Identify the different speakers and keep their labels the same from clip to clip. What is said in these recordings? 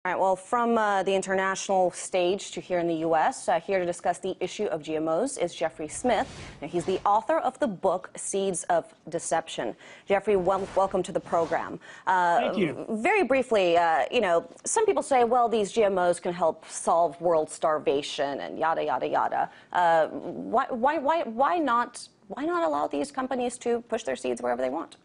Speaker 1: All right, well, from the international stage to here in the U.S., here to discuss the issue of GMOs is Jeffrey Smith. Now, he's the author of the book, Seeds of Deception. Jeffrey, welcome to the program.
Speaker 2: Thank you. Very
Speaker 1: briefly, some people say, well, these GMOs can help solve world starvation and yada, yada, yada. Why not allow these companies to push their seeds wherever they want?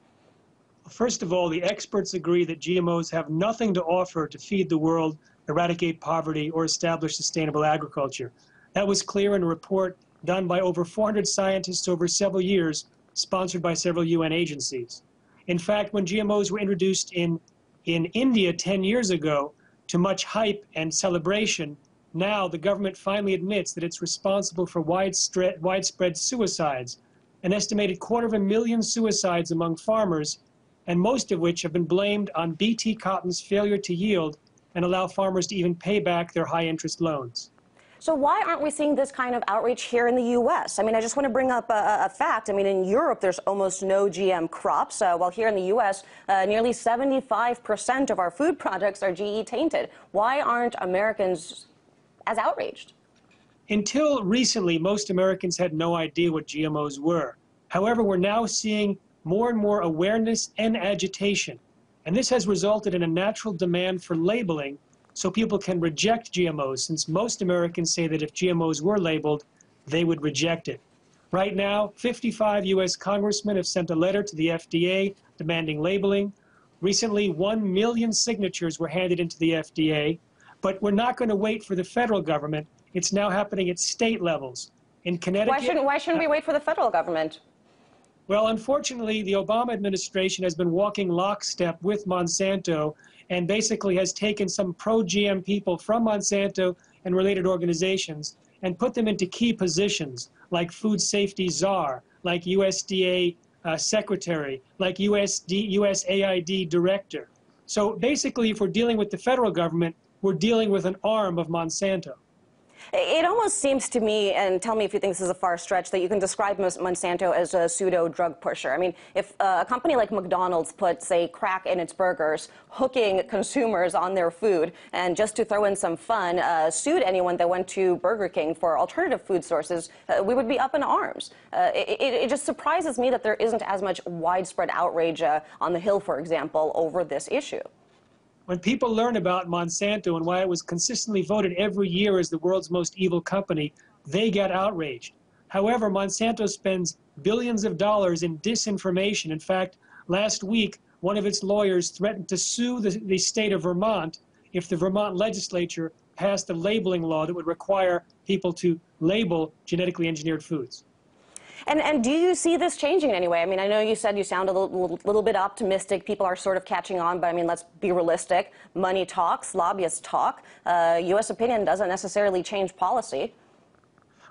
Speaker 2: First of all, the experts agree that GMOs have nothing to offer to feed the world, eradicate poverty, or establish sustainable agriculture. That was clear in a report done by over 400 scientists over several years, sponsored by several UN agencies. In fact, when GMOs were introduced in India 10 years ago, to much hype and celebration, now the government finally admits that it's responsible for widespread suicides, an estimated 250,000 suicides among farmers, and most of which have been blamed on Bt cotton's failure to yield and allow farmers to even pay back their high-interest loans.
Speaker 1: So why aren't we seeing this kind of outreach here in the U.S.? I mean, I just want to bring up a fact. I mean, in Europe, there's almost no GM crops, while here in the U.S., nearly 75% of our food products are GE tainted. Why aren't Americans as outraged?
Speaker 2: Until recently, most Americans had no idea what GMOs were. However, we're now seeing more and more awareness and agitation. And this has resulted in a natural demand for labeling so people can reject GMOs, since most Americans say that if GMOs were labeled, they would reject it. Right now, 55 U.S. congressmen have sent a letter to the FDA demanding labeling. Recently, 1 million signatures were handed into the FDA, but we're not going to wait for the federal government. It's now happening at state levels. In Connecticut,
Speaker 1: why shouldn't we wait for the federal government?
Speaker 2: Well, unfortunately, the Obama administration has been walking lockstep with Monsanto and basically has taken some pro-GM people from Monsanto and related organizations and put them into key positions like food safety czar, like USDA secretary, like USAID director. So basically, if we're dealing with the federal government, we're dealing with an arm of Monsanto.
Speaker 1: It almost seems to me, and tell me if you think this is a far stretch, that you can describe Monsanto as a pseudo-drug pusher. I mean, if a company like McDonald's put, say, crack in its burgers, hooking consumers on their food, and just to throw in some fun, sued anyone that went to Burger King for alternative food sources, we would be up in arms. It just surprises me that there isn't as much widespread outrage on the Hill, for example, over this issue.
Speaker 2: When people learn about Monsanto and why it was consistently voted every year as the world's most evil company, they get outraged. However, Monsanto spends billions of dollars in disinformation. In fact, last week, one of its lawyers threatened to sue the state of Vermont if the Vermont legislature passed a labeling law that would require people to label genetically engineered foods.
Speaker 1: And do you see this changing in any way? I mean, I know you said you sound a little bit optimistic. People are sort of catching on, but I mean, let's be realistic. Money talks, lobbyists talk. U.S. opinion doesn't necessarily change policy.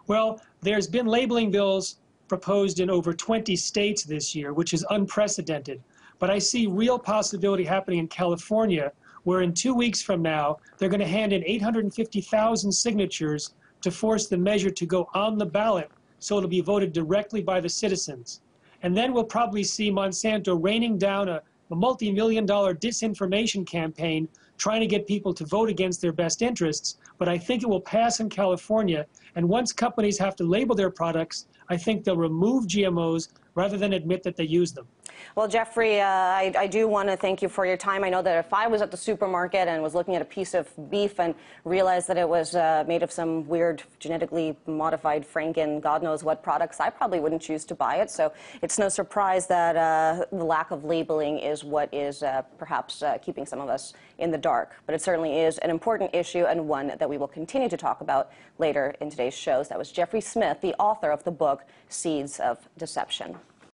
Speaker 2: Well, there's been labeling bills proposed in over 20 states this year, which is unprecedented. But I see real possibility happening in California, where in 2 weeks from now, they're going to hand in 850,000 signatures to force the measure to go on the ballot, so it'll be voted directly by the citizens. And then we'll probably see Monsanto raining down a multi-million-dollar disinformation campaign trying to get people to vote against their best interests. But I think it will pass in California. And once companies have to label their products, I think they'll remove GMOs rather than admit that they use them.
Speaker 1: Well, Jeffrey, I do want to thank you for your time. I know that if I was at the supermarket and was looking at a piece of beef and realized that it was made of some weird genetically modified Franken, God knows what products, I probably wouldn't choose to buy it. So it's no surprise that the lack of labeling is what is perhaps keeping some of us in the dark. But it certainly is an important issue and one that we will continue to talk about later in today's shows. That was Jeffrey Smith, the author of the book, Seeds of Deception.